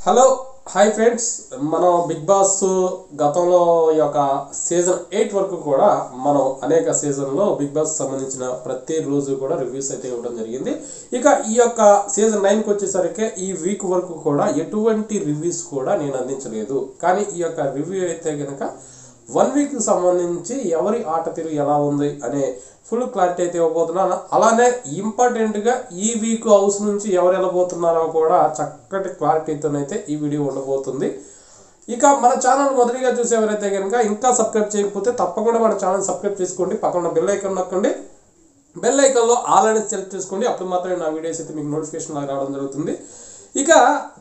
Hello hi friends, మనం big boss గతంలో ఈ యొక్క సీజన్ 8 వరకు కూడా మనం అనేక సీజన్లో బిగ్ బాస్ సంబంధించిన ప్రతి రోజు కూడా రివ్యూస్ అయితే ఇవ్వడం జరిగింది. ఇక ఈ యొక్క సీజన్ 9కి వచ్చేసరికి ఈ వీక్ వరకు కూడా ఎటువంటి రివ్యూస్ కూడా నేను అందించలేదు. కానీ ఈ యొక్క రివ్యూ అయితే కనుక 1 వీక్కి సంబంధించి ఎవరి ఆట తీరు ఎలా ఉంది అనే ఫుల్ క్లారిటీ అయితే ఇవ్వబోతున్నాను. అలానే ఇంపార్టెంట్గా ఈ వీక్ హౌస్ నుంచి ఎవరు వెళ్ళబోతున్నారో కూడా చక్కటి క్లారిటీతోనైతే ఈ వీడియో ఉండబోతుంది. ఇక మన ఛానల్ మొదటిగా చూసేవారైతే కనుక ఇంకా సబ్స్క్రైబ్ చేయకపోతే తప్పకుండా మన ఛానల్ సబ్స్క్రైబ్ చేసుకోండి. పక్కన బెల్ ఐకాన్ నొక్కండి. బెల్ ఐకాన్లో ఆల్ అనేది సెలెక్ట్ చేసుకోండి. అప్పుడు మాత్రమే నా వీడియోస్ అయితే మీకు నోటిఫికేషన్ లాగా రావడం జరుగుతుంది. ఇక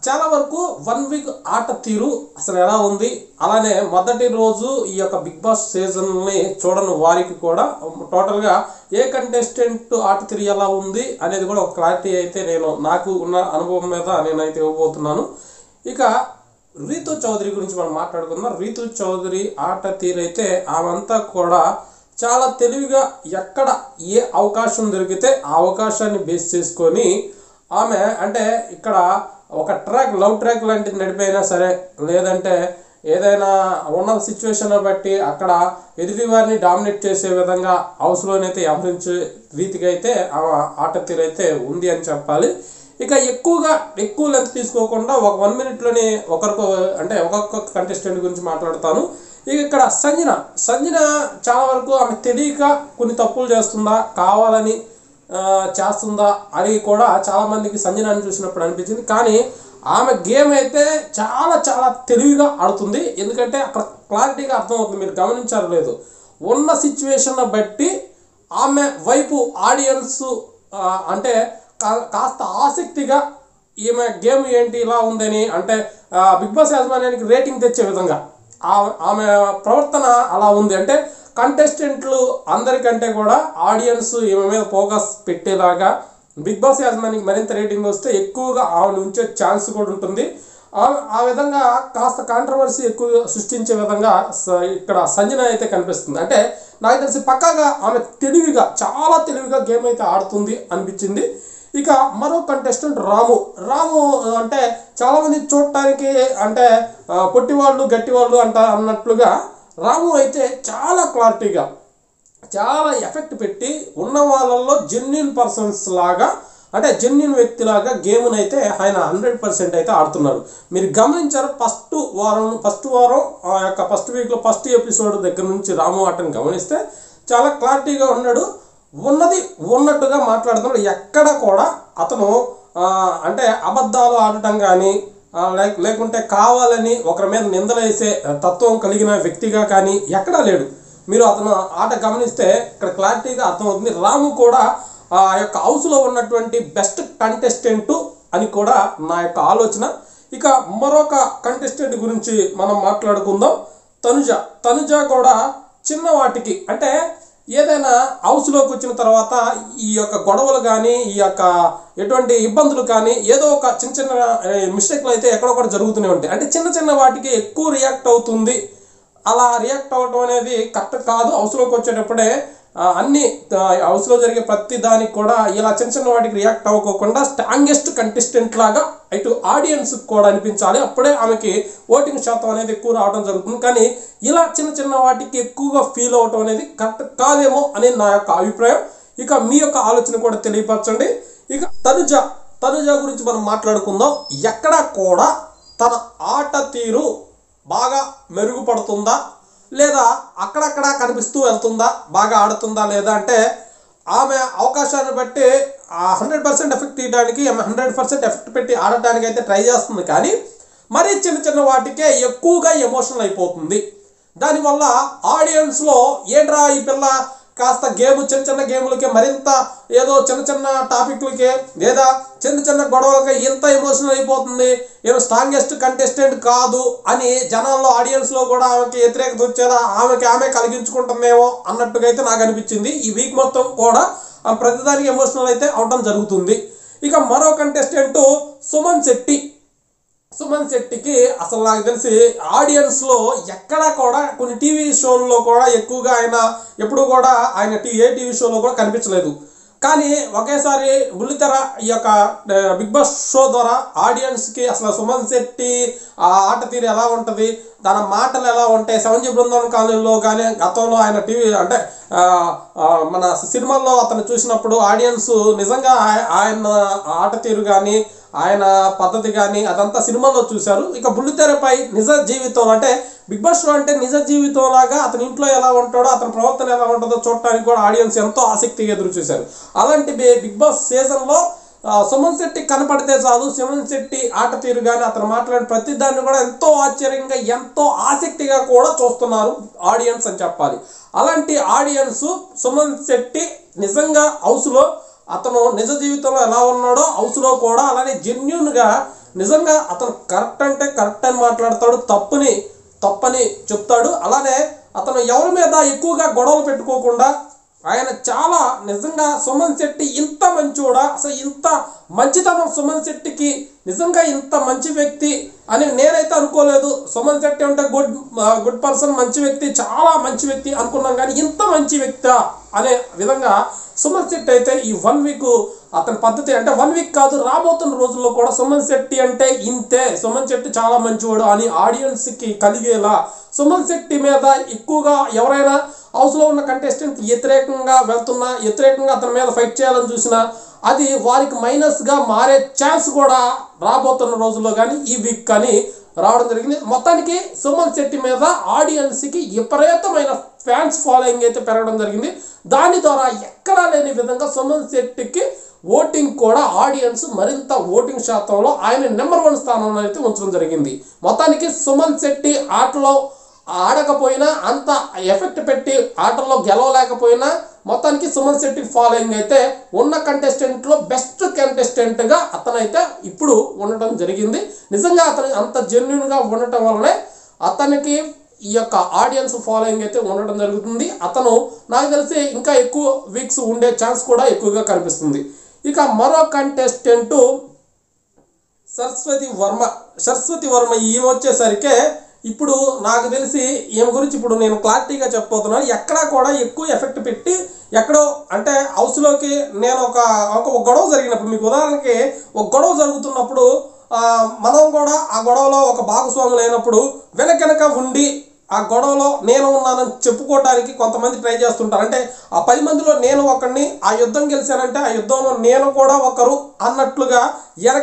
చాలా వరకు 1 వీక్ ఆట తీరు అసలు ఎలా ఉంది, అలానే మొదటి రోజు ఈ యొక్క బిగ్ బాస్ సీజన్ని చూడని వారికి కూడా టోటల్గా ఏ కంటెస్టెంట్ ఆట తీరు ఎలా ఉంది అనేది కూడా ఒక క్లారిటీ అయితే నాకు ఉన్న అనుభవం మీద నేనైతే ఇవ్వబోతున్నాను. ఇక రీతు చౌదరి గురించి మనం మాట్లాడుకుందాం. రీతు చౌదరి ఆట తీరు అయితే ఆమెంతా కూడా చాలా తెలివిగా ఎక్కడ ఏ అవకాశం దొరికితే ఆ అవకాశాన్ని బేస్ చేసుకొని ఆమె అంటే ఇక్కడ ఒక లవ్ ట్రాక్ లాంటిది నడిపోయినా సరే, లేదంటే ఏదైనా ఉన్న సిచ్యువేషన్ బట్టి అక్కడ ఎదుటి వారిని డామినేట్ చేసే విధంగా హౌస్లోనైతే వ్యవహరించే రీతిగా అయితే ఆట తీరు అయితే ఉంది అని చెప్పాలి. ఇక ఎక్కువ లెంత్ తీసుకోకుండా ఒక 1 మినిట్లోనే ఒక్కొక్క కంటెస్టెంట్ గురించి మాట్లాడతాను. ఇక ఇక్కడ సంజన చాలా వరకు ఆమె తెలియక కొన్ని తప్పులు చేస్తుందా, కావాలని చేస్తుందా అని కూడా చాలామందికి సంజనాన్ని చూసినప్పుడు అనిపించింది. కానీ ఆమె గేమ్ అయితే చాలా చాలా తెలివిగా ఆడుతుంది. ఎందుకంటే అక్కడ క్లారిటీగా అర్థమవుతుంది. మీరు గమనించారు లేదు, ఉన్న సిచ్యువేషన్ బట్టి ఆమె వైపు ఆడియన్స్ అంటే కాస్త ఆసక్తిగా ఈమె గేమ్ ఏంటి ఇలా ఉందని అంటే బిగ్ బాస్ యాజమాన్యానికి రేటింగ్ తెచ్చే విధంగా ఆమె ప్రవర్తన అలా ఉంది. అంటే కంటెస్టెంట్లు అందరికంటే కూడా ఆడియన్స్ ఈమె మీద ఫోకస్ పెట్టేలాగా బిగ్ బాస్ యాజమాన్యానికి మరింత రేటింగ్ వస్తే ఎక్కువగా ఆమెను ఉంచే ఛాన్స్ కూడా ఉంటుంది. ఆ విధంగా కాస్త కాంట్రవర్సీ ఎక్కువ సృష్టించే విధంగా ఇక్కడ సంజన అయితే కనిపిస్తుంది. అంటే నాకు తెలిసి పక్కాగా ఆమె చాలా తెలివిగా గేమ్ అయితే ఆడుతుంది అనిపించింది. ఇక మరో కంటెస్టెంట్ రాము అంటే చాలామంది చూడటానికి అంటే పొట్టివాళ్ళు గట్టివాళ్ళు అన్నట్లుగా రాము అయితే చాలా క్లారిటీగా చాలా ఎఫెక్ట్ పెట్టి ఉన్న వాళ్ళల్లో జెన్యున్ పర్సన్స్ లాగా అంటే జెన్యున్ వ్యక్తిలాగా గేమ్ని అయితే ఆయన 100% అయితే ఆడుతున్నారు. మీరు గమనించారు ఫస్ట్ వారం ఆ యొక్క ఫస్ట్ వీక్లో ఫస్ట్ ఎపిసోడ్ దగ్గర నుంచి రాము ఆటను గమనిస్తే చాలా క్లారిటీగా ఉన్నాడు. ఉన్నది ఉన్నట్టుగా మాట్లాడుతున్నాడు. ఎక్కడ కూడా అతను అంటే అబద్ధాలు ఆడటం కానీ లేకుంటే కావాలని ఒకరి మీద నిందలేసే తత్వం కలిగిన వ్యక్తిగా కానీ ఎక్కడా లేడు. మీరు అతను ఆట గమనిస్తే ఇక్కడ క్లారిటీగా అర్థమవుతుంది. రాము కూడా ఆ యొక్క హౌస్లో ఉన్నటువంటి బెస్ట్ కంటెస్టెంట్ అని కూడా నా యొక్క ఆలోచన. ఇక మరొక కంటెస్టెంట్ గురించి మనం మాట్లాడుకుందాం. తనుజ కూడా చిన్న వాటికి అంటే ఏదైనా హౌస్లోకి వచ్చిన తర్వాత ఈ యొక్క గొడవలు కానీ ఈ యొక్క ఎటువంటి ఇబ్బందులు కానీ ఏదో ఒక చిన్న మిస్టేక్లు అయితే ఎక్కడొక్కడ జరుగుతూనే ఉంటాయి. అంటే చిన్న వాటికి ఎక్కువ రియాక్ట్ అవుతుంది. అలా రియాక్ట్ అవ్వటం అనేది కరెక్ట్ కాదు. హౌస్లోకి వచ్చేటప్పుడే అన్ని హౌస్లో జరిగే ప్రతి దానికి కూడా ఇలా చిన్న వాటికి రియాక్ట్ అవ్వకోకుండా స్ట్రాంగెస్ట్ కంటెస్టెంట్ లాగా ఇటు ఆడియన్స్ కూడా అనిపించాలి. అప్పుడే ఆమెకి ఓటింగ్ శాతం అనేది ఎక్కువ రావడం జరుగుతుంది. కానీ ఇలా చిన్న వాటికి ఎక్కువగా ఫీల్ అవటం అనేది కరెక్ట్ కాదేమో అని నా యొక్క అభిప్రాయం. ఇక మీ యొక్క ఆలోచన కూడా తెలియపరచండి. ఇక తనుజ గురించి మనం మాట్లాడుకుందాం. ఎక్కడా కూడా తన ఆట తీరు బాగా మెరుగుపడుతుందా లేదా అక్కడక్కడ కనిపిస్తూ వెళ్తుందా, బాగా ఆడుతుందా లేదా అంటే ఆమె అవకాశాన్ని బట్టి 100% ఎఫెక్ట్ తీయడానికి 100% ఎఫెక్ట్ పెట్టి ఆడటానికి అయితే ట్రై చేస్తుంది. కానీ మరీ చిన్న వాటికే ఎక్కువగా ఎమోషనల్ అయిపోతుంది. దానివల్ల ఆడియన్స్లో ఏంట్రా ఈ పిల్ల కాస్త చిన్న గేములకే మరింత ఏదో చిన్న టాపిక్లకే లేదా చిన్న గొడవలకే ఇంత ఎమోషనల్ అయిపోతుంది, ఏదో స్ట్రాంగెస్ట్ కంటెస్టెంట్ కాదు అని జనాల్లో ఆడియన్స్లో కూడా ఆమెకి వ్యతిరేకత వచ్చేలా ఆమె కలిగించుకుంటుందేమో అన్నట్టుగా అయితే నాకు అనిపించింది. ఈ వీక్ మొత్తం కూడా ప్రతిదానికి ఎమోషనల్ అయితే అవడం జరుగుతుంది. ఇక మరో కంటెస్టెంట్ సుమన్ శెట్టికి అసలు నాకు తెలిసి ఆడియన్స్లో ఎక్కడా కూడా కొన్ని టీవీ షోల్లో కూడా ఎక్కువగా ఆయన ఎప్పుడు కూడా ఆయన ఏ టీవీ షోలో కూడా కనిపించలేదు. కానీ ఒకేసారి బుల్లితెర ఈ యొక్క బిగ్ బాస్ షో ద్వారా ఆడియన్స్కి అసలు సుమన్ శెట్టి ఆ ఆట తీరు ఎలా ఉంటుంది, తన మాటలు ఎలా ఉంటాయి, 7G బృందావన్ కాలనీలో కానీ గతంలో ఆయన టీవీ అంటే మన సినిమాల్లో అతను చూసినప్పుడు ఆడియన్స్ నిజంగా ఆయన ఆట తీరు కానీ ఆయన పద్ధతి కానీ అదంతా సినిమాలో చూశారు. ఇక బుల్లితెరపై నిజ జీవితం అంటే బిగ్ బాస్ షో అంటే నిజ జీవితం లాగా అతని ఇంట్లో ఎలా ఉంటాడో అతని ప్రవర్తన ఎలా ఉంటుందో చూడటానికి కూడా ఆడియన్స్ ఎంతో ఆసక్తిగా ఎదురు చూశారు. అలాంటి బిగ్ బాస్ సీజన్లో సుమన్ శెట్టి కనపడితే చాలు, సుమన్ శెట్టి ఆట తీరు కానీ అతను మాట్లాడిన ప్రతి దాన్ని కూడా ఎంతో ఆశ్చర్యంగా ఎంతో ఆసక్తిగా కూడా చూస్తున్నారు ఆడియన్స్ అని చెప్పాలి. అలాంటి ఆడియన్స్ సుమన్ శెట్టి నిజంగా హౌస్లో అతను నిజ జీవితంలో ఎలా ఉన్నాడో హౌస్లో కూడా అలానే జెన్యున్గా నిజంగా అతను కరెక్ట్ అంటే కరెక్ట్ అని మాట్లాడతాడు, తప్పని చెప్తాడు. అలానే అతను ఎవరి మీద ఎక్కువగా గొడవలు పెట్టుకోకుండా ఆయన చాలా నిజంగా సుమన్ శెట్టి ఇంత మంచోడా, అసలు ఇంత మంచితనం సుమన్ శెట్టికి నిజంగా ఇంత మంచి వ్యక్తి అని నేనైతే అనుకోలేదు. సుమన్ శెట్టి అంటే గుడ్ పర్సన్, మంచి వ్యక్తి, చాలా మంచి వ్యక్తి అనుకున్నాం, కానీ ఇంత మంచి వ్యక్తి అనే విధంగా సుమన్ శెట్టి అయితే ఈ 1 వీక్ అతని పద్ధతి అంటే 1 వీక్ కాదు రాబోతున్న రోజుల్లో కూడా సుమన్ శెట్టి అంటే ఇంతే, సుమన్ శెట్టి చాలా మంచివాడు అని ఆడియన్స్కి కలిగేలా సుమన్ శెట్టి మీద ఎక్కువగా ఎవరైనా హౌస్లో ఉన్న కంటెస్టెంట్ వ్యతిరేకంగా వెళ్తున్నా, వ్యతిరేకంగా అతని మీద ఫైట్ చేయాలని చూసినా అది వారికి మైనస్గా మారే ఛాన్స్ కూడా రాబోతున్న రోజుల్లో కానీ ఈ వీక్ కానీ రావడం జరిగింది. మొత్తానికి సుమన్ శెట్టి మీద ఆడియన్స్కి విపరీతమైన ఫ్యాన్స్ ఫాలోయింగ్ అయితే పెరగడం జరిగింది. దాని ద్వారా ఎక్కడా లేని విధంగా సుమన్ శెట్టికి ఓటింగ్ కూడా ఆడియన్స్ మరింత ఓటింగ్ శాతంలో ఆయన నెంబర్ 1 స్థానంలో అయితే ఉంచడం జరిగింది. మొత్తానికి సుమన్ శెట్టి ఆటలో ఆడకపోయినా అంత ఎఫెక్ట్ పెట్టి ఆటల్లో గెలవలేకపోయినా మొత్తానికి సుమన్ శెట్టి ఫాలోయింగ్ అయితే ఉన్న కంటెస్టెంట్లో బెస్ట్ కంటెస్టెంట్గా అతనైతే ఇప్పుడు ఉండటం జరిగింది. నిజంగా అతను అంత జెన్యున్గా ఉండటం వల్లనే అతనికి ఈ యొక్క ఆడియన్స్ ఫాలోయింగ్ అయితే ఉండడం జరుగుతుంది. అతను నాకు తెలిసి ఇంకా ఎక్కువ వీక్స్ ఉండే ఛాన్స్ కూడా ఎక్కువగా కనిపిస్తుంది. ఇక మరో కంటెస్టెంటు సరస్వతి వర్మ ఈమె వచ్చేసరికి ఇప్పుడు నాకు తెలిసి ఈమె గురించి ఇప్పుడు నేను క్లారిటీగా చెప్పబోతున్నాను. ఎక్కడా కూడా ఎక్కువ ఎఫెక్ట్ పెట్టి ఎక్కడో అంటే హౌస్లోకి నేను ఒక గొడవ జరిగినప్పుడు, మీకు ఉదాహరణకి ఒక గొడవ జరుగుతున్నప్పుడు మనం కూడా ఆ గొడవలో ఒక భాగస్వాములు అయినప్పుడు వెనక ఉండి ఆ గొడవలో నేను ఉన్నానని చెప్పుకోవడానికి కొంతమంది ట్రై చేస్తుంటారు. అంటే ఆ 10 మందిలో నేను ఒకరిని, ఆ యుద్ధం గెలిచానంటే ఆ యుద్ధంలో నేను కూడా ఒకరు అన్నట్లుగా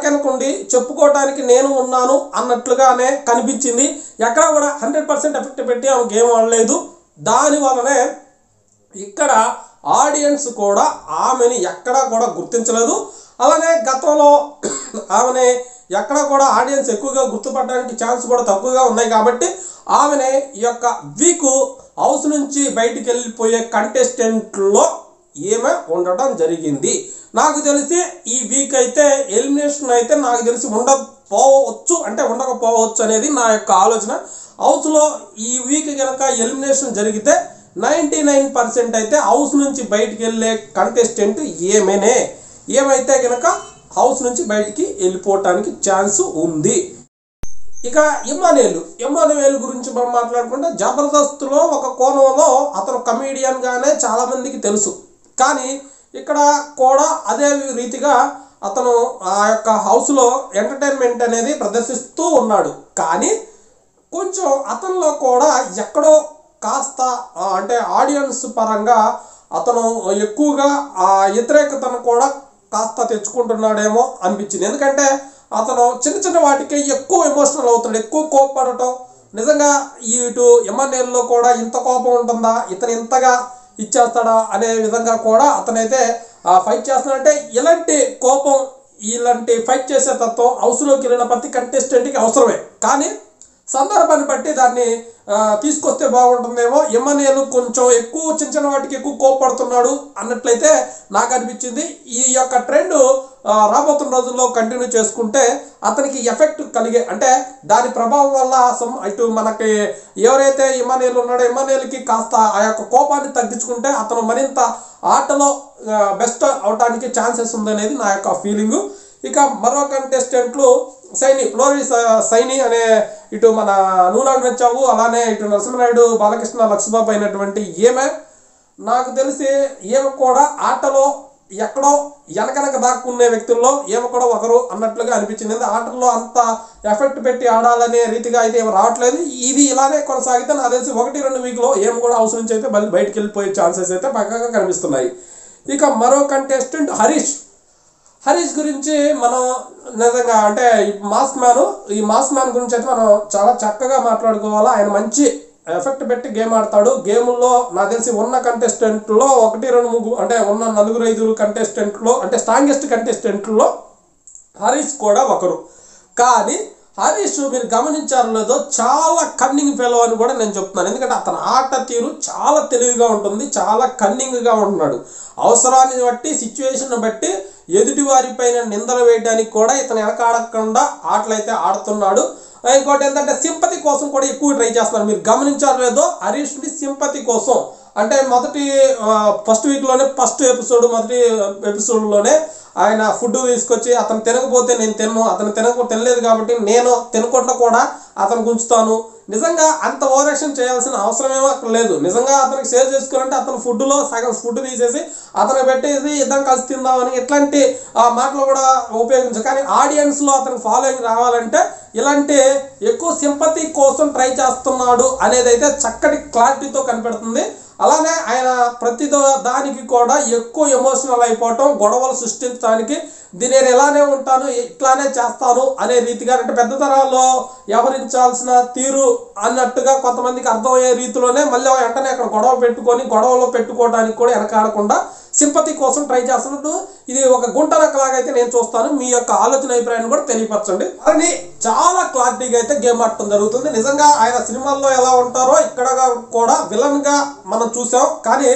వెనకుండి చెప్పుకోవడానికి నేను ఉన్నాను అన్నట్లుగానే కనిపించింది. ఎక్కడ కూడా 100% ఎఫెక్ట్ పెట్టి ఆమె గేమ్ ఆడలేదు. దానివల్లనే ఇక్కడ ఆడియన్స్ కూడా ఆమెని ఎక్కడా కూడా గుర్తించలేదు. అలానే గతంలో ఆమెని ఎక్కడ కూడా ఆడియన్స్ ఎక్కువగా గుర్తుపట్టడానికి ఛాన్స్ కూడా తక్కువగా ఉన్నాయి. కాబట్టి ఆమెనే ఈ యొక్క వీక్ హౌస్ నుంచి బయటికి వెళ్ళిపోయే కంటెస్టెంట్లో ఈమె ఉండటం జరిగింది. నాకు తెలిసి ఈ వీక్ అయితే ఎలిమినేషన్ అయితే నాకు తెలిసి ఉండకపోవచ్చు అనేది నా యొక్క ఆలోచన. హౌస్లో ఈ వీక్ కనుక ఎలిమినేషన్ జరిగితే 99% అయితే హౌస్ నుంచి బయటికి వెళ్ళే కంటెస్టెంట్ ఏమైతే కనుక హౌస్ నుంచి బయటికి వెళ్ళిపోవటానికి ఛాన్స్ ఉంది. ఇక ఇమ్మానుయేల్ గురించి మనం మాట్లాడుకుంటే జబర్దస్త్లో ఒక కోణంలో అతను కమీడియన్గానే చాలామందికి తెలుసు. కానీ ఇక్కడ కూడా అదే రీతిగా అతను ఆ యొక్క హౌస్లో ఎంటర్టైన్మెంట్ అనేది ప్రదర్శిస్తూ ఉన్నాడు. కానీ కొంచెం అతనిలో కూడా ఎక్కడో కాస్త అంటే ఆడియన్స్ పరంగా అతను ఎక్కువగా ఆ వ్యతిరేకతను కూడా కాస్త తెచ్చుకుంటున్నాడేమో అనిపించింది. ఎందుకంటే అతను చిన్న వాటికి ఎక్కువ ఎమోషనల్ అవుతాడు, ఎక్కువ కోపపడటం. నిజంగా ఇటు ఎమ్మెల్యేల్లో కూడా ఇంత కోపం ఉంటుందా, ఇతను ఇంతగా ఇచ్చేస్తాడా అనే విధంగా కూడా అతనైతే ఫైట్ చేస్తున్నాడంటే ఇలాంటి కోపం, ఇలాంటి ఫైట్ చేసే తత్వం హౌస్లోకి వెళ్ళిన ప్రతి కంటెస్టెంట్కి అవసరమే. కానీ సందర్భాన్ని బట్టి దాన్ని తీసుకొస్తే బాగుంటుందేమో. ఎమ్మెల్యేలు కొంచెం ఎక్కువ చిన్న వాటికి ఎక్కువ కోపడుతున్నాడు అన్నట్లయితే నాకు అనిపించింది. ఈ యొక్క ట్రెండ్ రాబోతున్న రోజుల్లో కంటిన్యూ చేసుకుంటే అతనికి ఎఫెక్ట్ కలిగే అంటే దాని ప్రభావం వల్ల ఇటు మనకి ఎవరైతే ఎమ్మెల్యేలు ఉన్నాడో ఎమ్మెల్యేలకి కాస్త ఆ యొక్క కోపాన్ని తగ్గించుకుంటే అతను మరింత ఆటలో బెస్ట్ అవటానికి ఛాన్సెస్ ఉందనేది నా యొక్క ఫీలింగు. ఇక మరో కంటెస్టెంట్లు సైని అనే ఇటు మన నూనాకు నచ్చావు, అలానే ఇటు నరసింహనాయుడు, బాలకృష్ణ, లక్ష్మబాబు అయినటువంటి ఈమె నాకు తెలిసి ఈమె కూడా ఆటలో ఎక్కడో వెనకనక దాక్కునే వ్యక్తుల్లో ఏమో కూడా ఒకరు అన్నట్లుగా అనిపించింది. ఆటల్లో అంత ఎఫెక్ట్ పెట్టి ఆడాలనే రీతిగా అయితే ఏమి రావట్లేదు. ఇది ఇలానే కొనసాగితే నాకు తెలిసి 1-2 వీక్లో ఏం కూడా అవసరం నుంచి అయితే బయటికి వెళ్ళిపోయే ఛాన్సెస్ అయితే పక్కాగా కనిపిస్తున్నాయి. ఇక మరో కంటెస్టెంట్ హరీష్ గురించి మనం నిజంగా అంటే ఈ మాస్ మ్యాన్ గురించి అయితే మనం చాలా చక్కగా మాట్లాడుకోవాలా. ఆయన మంచి ఎఫెక్ట్ పెట్టి గేమ్ ఆడతాడు. గేముల్లో నాకు తెలిసి ఉన్న కంటెస్టెంట్లో 1-2 అంటే ఉన్న 4-5 కంటెస్టెంట్లో అంటే స్ట్రాంగెస్ట్ కంటెస్టెంట్లో హరీష్ కూడా ఒకరు. కానీ హరీష్ మీరు గమనించారో లేదో చాలా కన్నింగ్ ఫెలో అని కూడా నేను చెప్తున్నాను. ఎందుకంటే అతని ఆట తీరు చాలా తెలివిగా ఉంటుంది, చాలా కన్నింగ్గా ఉంటున్నాడు. అవసరాన్ని బట్టి సిచ్యువేషన్ బట్టి ఎదుటి వారిపైన నిందలు వేయడానికి కూడా ఇతను వెనకాడకుండా ఆటలైతే ఆడుతున్నాడు. ఇంకోటి ఏంటంటే సింపతి కోసం కూడా ఎక్కువ ట్రై చేస్తున్నారు. మీరు గమనించారో లేదో హరీష్ని సింపతి కోసం అంటే ఫస్ట్ వీక్లోనే మొదటి ఎపిసోడ్లోనే ఆయన ఫుడ్ తీసుకొచ్చి అతను తినకపోతే నేను తినలేదు కాబట్టి నేను తినకుండా కూడా అతను ఉంచుతాను. నిజంగా అంత ఓవరాక్షన్ చేయాల్సిన అవసరమేమో అక్కడ లేదు. నిజంగా అతనికి షేర్ చేసుకోవాలంటే అతను ఫుడ్లో సగం ఫుడ్ తీసేసి అతనికి పెట్టేసి ఇద్దరం కలిసి తిందామని ఇట్లాంటి మాటలు కూడా ఉపయోగించారు. కానీ ఆడియన్స్లో అతనికి ఫాలోయింగ్ రావాలంటే ఇలాంటి ఎక్కువ సింపతి కోసం ట్రై చేస్తున్నాడు అనేది అయితే చక్కటి క్లారిటీతో కనిపెడుతుంది. అలానే ఆయన ప్రతి దానికి కూడా ఎక్కువ ఎమోషనల్ అయిపోవటం, గొడవలు సృష్టించడానికి నేను ఇలానే ఉంటాను ఇట్లానే చేస్తాను అనే రీతిగా అంటే పెద్ద తరాల్లో వ్యవహరించాల్సిన తీరు అన్నట్టుగా కొంతమందికి అర్థమయ్యే రీతిలోనే మళ్ళీ వెంటనే అక్కడ గొడవలో పెట్టుకోవడానికి కూడా వెనకాడకుండా సింపతి కోసం ట్రై చేస్తున్నట్టు ఇది ఒక గుంటనక్కలాగైతే నేను చూస్తాను. మీ యొక్క ఆలోచన అభిప్రాయాన్ని కూడా తెలియపరచండి. అని చాలా క్లారిటీగా అయితే గేమ్ ఆడటం జరుగుతుంది. నిజంగా ఆయన సినిమాల్లో ఎలా ఉంటారో ఇక్కడ కూడా విలన్గా మనం చూసాం. కానీ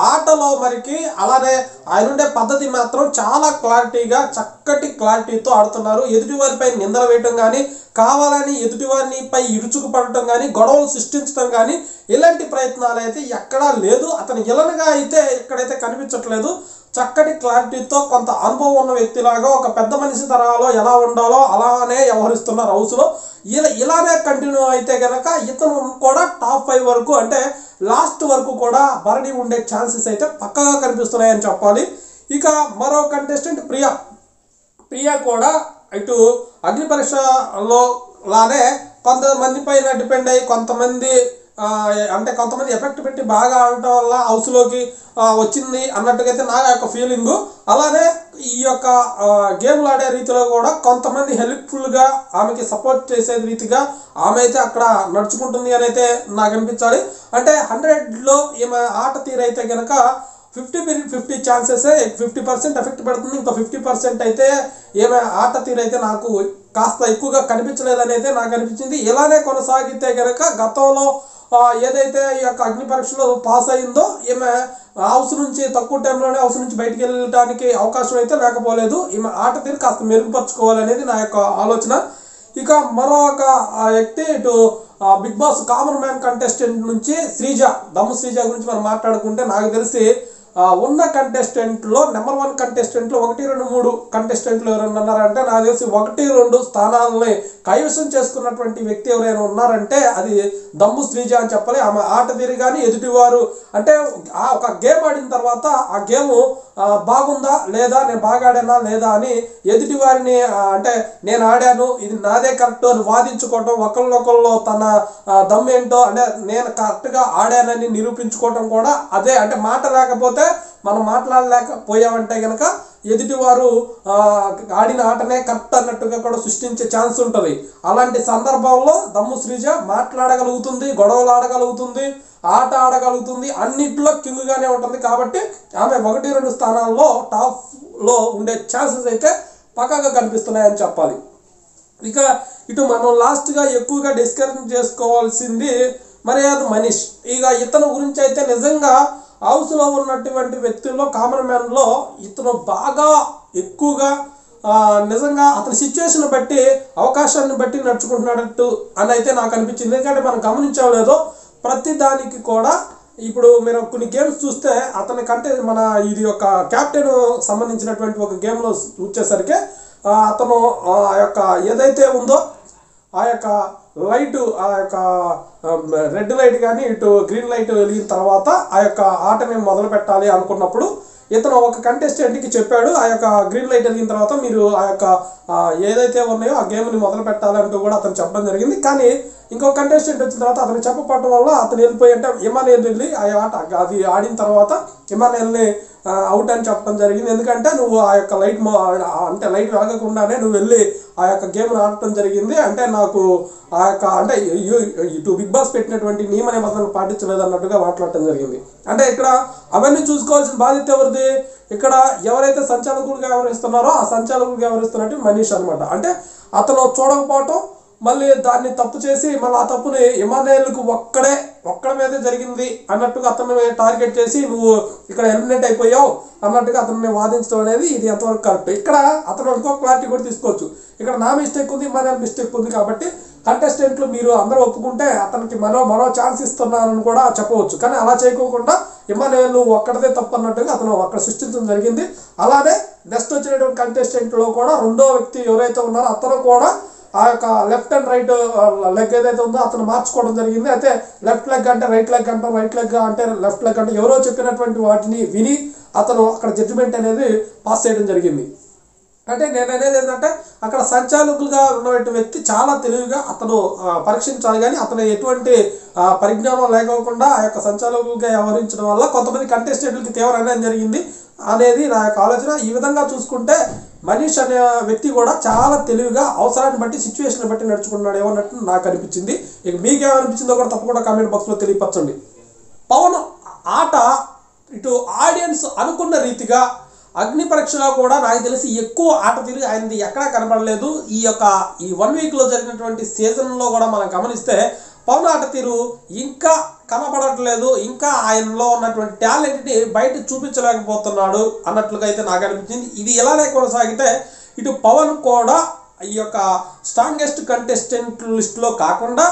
ఆటలో మరికి అలానే ఆయన ఉండే పద్ధతి మాత్రం చాలా క్లారిటీగా చక్కటి క్లారిటీతో ఆడుతున్నారు. ఎదుటివారిపై నిందలు వేయటం కానీ, కావాలని ఎదుటివారిపై ఇరుచుకుపడటం కానీ, గొడవలు సృష్టించడం కానీ ఇలాంటి ప్రయత్నాలు అయితే ఎక్కడా లేదు. అతను విలన్గా అయితే ఎక్కడైతే కనిపించట్లేదు. చక్కటి క్లారిటీతో కొంత అనుభవం ఉన్న వ్యక్తిలాగా ఒక పెద్ద మనిషి తరహాలో ఎలా ఉండాలో అలానే వ్యవహరిస్తున్నారు హౌస్లో. ఇలానే కంటిన్యూ అయితే కనుక ఇతను కూడా టాప్ 5 వరకు అంటే లాస్ట్ వరకు కూడా భరణి ఉండే ఛాన్సెస్ అయితే పక్కగా కనిపిస్తున్నాయని చెప్పాలి. ఇక మరో కంటెస్టెంట్ ప్రియా కూడా ఇటు అగ్ని పరీక్షలో లానే కొంతమంది పైన డిపెండ్ అయ్యి కొంతమంది ఎఫెక్ట్ పెట్టి బాగా ఆడటం వల్ల హౌస్లోకి వచ్చింది అన్నట్టుగైతే నా యొక్క ఫీలింగు. అలానే ఈ యొక్క గేమ్లు ఆడే రీతిలో కూడా కొంతమంది హెల్ప్ఫుల్గా ఆమెకి సపోర్ట్ చేసే రీతిగా ఆమె అయితే అక్కడ నడుచుకుంటుంది అని అయితే నాకు అనిపించాలి. అంటే 100లో ఈమె ఆట తీరైతే కనుక 50-50 ఛాన్సెస్ 50% ఎఫెక్ట్ పెడుతుంది. ఇంకో 50% అయితే ఏమే ఆట తీరైతే నాకు కాస్త ఎక్కువగా కనిపించలేదని అయితే నాకు అనిపించింది. ఇలానే కొనసాగితే కనుక గతంలో ఏదైతే ఈ యొక్క అగ్ని పరీక్షలో పాస్ అయిందో ఈమె హౌస్ నుంచి తక్కువ టైంలోనే హౌస్ నుంచి బయటికి వెళ్ళడానికి అవకాశం అయితే లేకపోలేదు. ఈమె ఆట తీరు కాస్త మెరుగుపరచుకోవాలనేది నా యొక్క ఆలోచన. ఇక మరొక వ్యక్తి ఇటు Bigg Boss common man contestant నుంచి దమ్ము శ్రీజ గురించి మనం మాట్లాడుకుంటే నాకు తెలిసి ఉన్న కంటెస్టెంట్లో నెంబర్ 1 కంటెస్టెంట్లో 1, 2, 3 కంటెస్టెంట్లు ఎవరైనా ఉన్నారంటే నాకు తెలిసి 1, 2 స్థానాలని కైవసం చేసుకున్నటువంటి వ్యక్తి ఎవరైనా ఉన్నారంటే అది దమ్ము శ్రీజ అని చెప్పాలి. ఆమె ఆట తీరు కానీ ఎదుటివారు అంటే ఒక గేమ్ ఆడిన తర్వాత ఆ గేము బాగుందా లేదా, నేను బాగా ఆడానా లేదా అని ఎదుటి వారిని అంటే నేను ఆడాను ఇది నాదే కరెక్ట్ అని వాదించుకోవటం, ఒకళ్ళొకళ్ళు తన దమ్ము ఏంటో అంటే నేను కరెక్ట్గా ఆడానని నిరూపించుకోవటం కూడా అదే. అంటే మాట లేకపోతే మనం మాట్లాడలేకపోయామంటే కనుక ఎదుటివారు ఆడిన ఆటనే కరెక్ట్ అన్నట్టుగా కూడా సృష్టించే ఛాన్స్ ఉంటుంది. అలాంటి సందర్భంలో దమ్ము శ్రీజ మాట్లాడగలుగుతుంది, గొడవలు ఆడగలుగుతుంది, ఆట ఆడగలుగుతుంది, అన్నిట్లో కింగ్గానే ఉంటుంది. కాబట్టి ఆమె 1, 2 స్థానాల్లో టాప్లో ఉండే ఛాన్సెస్ అయితే పక్కాగా కనిపిస్తున్నాయని చెప్పాలి. ఇక ఇటు మనం లాస్ట్గా ఎక్కువగా డిస్కషన్ చేసుకోవాల్సింది మర్యాద మనీష్. ఇక ఇతను గురించి అయితే నిజంగా హౌస్లో ఉన్నటువంటి వ్యక్తుల్లో కామన్ మ్యాన్లో ఇతను బాగా ఎక్కువగా నిజంగా అతని సిచ్యువేషన్ బట్టి అవకాశాన్ని బట్టి నడుచుకుంటున్నట్టు అని అయితే నాకు అనిపించింది. ఎందుకంటే మనం గమనించలేదో ప్రతి దానికి కూడా ఇప్పుడు మీరు కొన్ని గేమ్స్ చూస్తే అతని కంటే మన ఇది ఒక క్యాప్టెన్ సంబంధించినటువంటి ఒక గేమ్లో వచ్చేసరికి అతను ఆ యొక్క ఏదైతే ఉందో ఆ యొక్క లైట్ ఆ యొక్క రెడ్ లైట్ కానీ ఇటు గ్రీన్ లైట్ వెలిగిన తర్వాత ఆ యొక్క ఆటని మొదలు పెట్టాలి అనుకున్నప్పుడు ఇతను ఒక కంటెస్టెంట్కి చెప్పాడు, ఆ యొక్క గ్రీన్ లైట్ వెలిగిన తర్వాత మీరు ఆ యొక్క ఏదైతే ఉన్నాయో ఆ గేమ్ని మొదలు పెట్టాలంటూ కూడా అతను చెప్పడం జరిగింది. కానీ ఇంకొక కంటెస్టెంట్ వచ్చిన తర్వాత అతను చెప్పపడటం వల్ల అతను వెళ్ళిపోయి, అంటే ఇమానుయేల్ వెళ్ళి ఆ ఆట అది ఆడిన తర్వాత ఇమానుయేల్ని అవుట్ అని చెప్పడం జరిగింది. ఎందుకంటే నువ్వు ఆ యొక్క అంటే లైట్ వెలగకుండానే నువ్వు వెళ్ళి ఆ యొక్క గేమ్ను ఆడటం జరిగింది, అంటే నాకు ఆ యొక్క అంటే ఇటు బిగ్ బాస్ పెట్టినటువంటి నియమ నిబంధనలు పాటించలేదు అన్నట్టుగా మాట్లాడటం జరిగింది. అంటే ఇక్కడ అవన్నీ చూసుకోవాల్సిన బాధ్యత ఎవరిది? ఇక్కడ ఎవరైతే సంచాలకులుగా వ్యవహరిస్తున్నారో ఆ సంచాలకులుగా వ్యవహరిస్తున్నట్టు మనీష్ అనమాట. అంటే అతను చూడకపోవటం, మళ్ళీ దాన్ని తప్పు చేసి మళ్ళీ ఆ తప్పుని ఇమానుయేల్కు ఒక్కడ మీదే జరిగింది అన్నట్టుగా అతన్ని టార్గెట్ చేసి నువ్వు ఇక్కడ ఎలిమినేట్ అయిపోయావు అన్నట్టుగా అతన్ని వాదించడం అనేది ఇది ఎంతవరకు కరెక్ట్? ఇక్కడ అతను ఇంకో క్లారిటీ కూడా తీసుకోవచ్చు. ఇక్కడ నా మిస్టేక్ ఉంది, ఇమానుయేల్ మిస్టేక్ ఉంది, కాబట్టి కంటెస్టెంట్లు మీరు అందరూ ఒప్పుకుంటే అతనికి మరో ఛాన్స్ ఇస్తున్నానని కూడా చెప్పవచ్చు. కానీ అలా చేయకోకుండా ఇమానుయేల్ నువ్వు ఒక్కడదే తప్పు అన్నట్టుగా అతను అక్కడ సృష్టించడం జరిగింది. అలానే నెక్స్ట్ వచ్చినటువంటి కంటెస్టెంట్లో కూడా రెండో వ్యక్తి ఎవరైతే ఉన్నారో అతను కూడా ఆ యొక్క లెఫ్ట్ అండ్ రైట్ లెగ్ ఏదైతే ఉందో అతను మార్చుకోవడం జరిగింది. అయితే లెఫ్ట్ లెగ్ అంటే రైట్ లెగ్ అంటాం, రైట్ లెగ్ అంటే లెఫ్ట్ లెగ్ అంటే ఎవరో చెప్పినటువంటి వాటిని విని అతను అక్కడ జడ్జిమెంట్ అనేది పాస్ చేయడం జరిగింది. అంటే నేను అనేది ఏంటంటే అక్కడ సంచాలకులుగా ఉన్నటువంటి వ్యక్తి చాలా తెలివిగా అతను పరీక్షించాలి, కానీ అతను ఎటువంటి పరిజ్ఞానం లేకోకుండా ఆ యొక్క సంచాలకులుగా వ్యవహరించడం వల్ల కొంతమంది కంటెస్టెంట్లకి తీవ్ర అన్యాయం జరిగింది అనేది నా యొక్క ఆలోచన. ఈ విధంగా చూసుకుంటే మనీష్ అనే వ్యక్తి కూడా చాలా తెలివిగా అవసరాన్ని బట్టి సిచ్యువేషన్ బట్టి నడుచుకున్నాడు ఏమన్నట్టు నాకు అనిపించింది. ఇక మీకేమనిపించిందో కూడా తప్పకుండా కామెంట్ బాక్స్లో తెలియపరచండి. పవన్ ఆట ఇటు ఆడియన్స్ అనుకున్న రీతిగా అగ్ని పరీక్షలో కూడా నాకు తెలిసి ఎక్కువ ఆట తీరు ఆయనది ఎక్కడా కనపడలేదు. ఈ 1 వీక్లో జరిగినటువంటి సీజన్లో కూడా మనం గమనిస్తే పవన్ ఆట తీరు ఇంకా కనపడట్లేదు, ఇంకా ఆయనలో ఉన్నటువంటి టాలెంట్ని బయట చూపించలేకపోతున్నాడు అన్నట్లుగా అయితే నాకు అనిపించింది. ఇది ఇలానే కొనసాగితే ఇటు పవన్ కూడా ఈ యొక్క స్ట్రాంగెస్ట్ కంటెస్టెంట్ లిస్టులో కాకుండా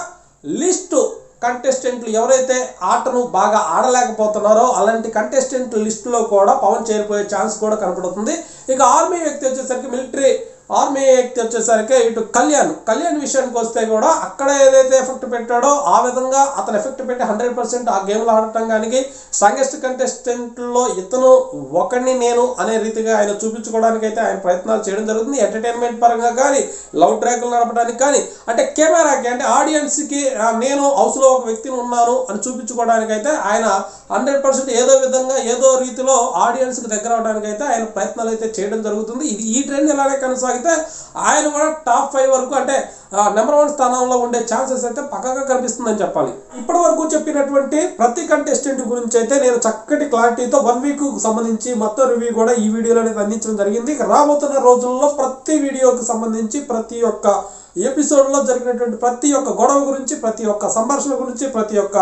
లిస్టు కంటెస్టెంట్లు ఎవరైతే ఆటను బాగా ఆడలేకపోతున్నారో అలాంటి కంటెస్టెంట్ లిస్టులో కూడా పవన్ చేరిపోయే ఛాన్స్ కూడా కనపడుతుంది. ఇక ఆర్మీ వ్యక్తి వచ్చేసరికి ఆర్మీ వ్యక్తి వచ్చేసరికి ఇటు కళ్యాణ్ విషయానికి వస్తే కూడా అక్కడ ఏదైతే ఎఫెక్ట్ పెట్టాడో ఆ విధంగా అతను ఎఫెక్ట్ పెట్టి 100% ఆ గేమ్లో ఆడటానికి స్ట్రాంగెస్ట్ కంటెస్టెంట్లో ఇతను ఒకడిని నేను అనే రీతిగా ఆయన చూపించుకోవడానికి అయితే ఆయన ప్రయత్నాలు చేయడం జరుగుతుంది. ఎంటర్టైన్మెంట్ పరంగా కానీ, లవ్ ట్రాక్లు నడపడానికి కానీ, అంటే కెమెరాకి అంటే ఆడియన్స్కి నేను హౌస్లో ఒక వ్యక్తిని ఉన్నాను అని చూపించుకోవడానికి అయితే ఆయన 100% ఏదో విధంగా ఏదో రీతిలో ఆడియన్స్కి దగ్గర అవడానికి అయితే ఆయన ప్రయత్నాలు అయితే చేయడం జరుగుతుంది. ఈ ట్రెండ్ ఇలానే కొనసాగితే ఆయన కూడా టాప్ 5 వరకు అంటే నెంబర్ 1 స్థానంలో ఉండే ఛాన్సెస్ అయితే పక్కాగా కనిపిస్తుందని చెప్పాలి. ఇప్పటి వరకు చెప్పినటువంటి ప్రతి కంటెస్టెంట్ గురించి అయితే నేను చక్కటి క్లారిటీతో 1 వీక్ సంబంధించి మొత్తం రివ్యూ కూడా ఈ వీడియోలో అనేది అందించడం జరిగింది. రాబోతున్న రోజుల్లో ప్రతి వీడియోకి సంబంధించి ప్రతి ఒక్క ఎపిసోడ్లో జరిగినటువంటి ప్రతి ఒక్క గొడవ గురించి, ప్రతి ఒక్క సంభాషణ గురించి, ప్రతి ఒక్క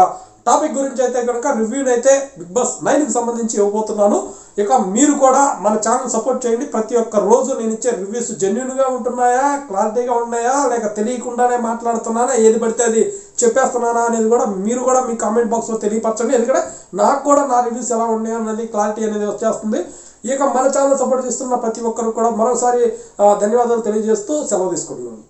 టాపిక్ గురించి అయితే కనుక రివ్యూని అయితే బిగ్ బాస్ 9కి సంబంధించి ఇవ్వబోతున్నాను. ఇక మీరు కూడా మన ఛానల్ సపోర్ట్ చేయండి. ప్రతి ఒక్క రోజు నేను ఇచ్చే రివ్యూస్ జెన్యూన్గా ఉంటున్నాయా, క్లారిటీగా ఉన్నాయా, లేక తెలియకుండానే మాట్లాడుతున్నానా, ఏది పడితే అది చెప్పేస్తున్నానా అనేది కూడా మీరు కూడా మీ కామెంట్ బాక్స్లో తెలియపరచండి. ఎందుకంటే నాకు కూడా నా రివ్యూస్ ఎలా ఉన్నాయో అనేది క్లారిటీ అనేది వచ్చేస్తుంది. ఇక మన ఛానల్ సపోర్ట్ చేస్తున్న ప్రతి ఒక్కరు కూడా మరోసారి ధన్యవాదాలు తెలియజేస్తూ సెలవు తీసుకుంటున్నాను.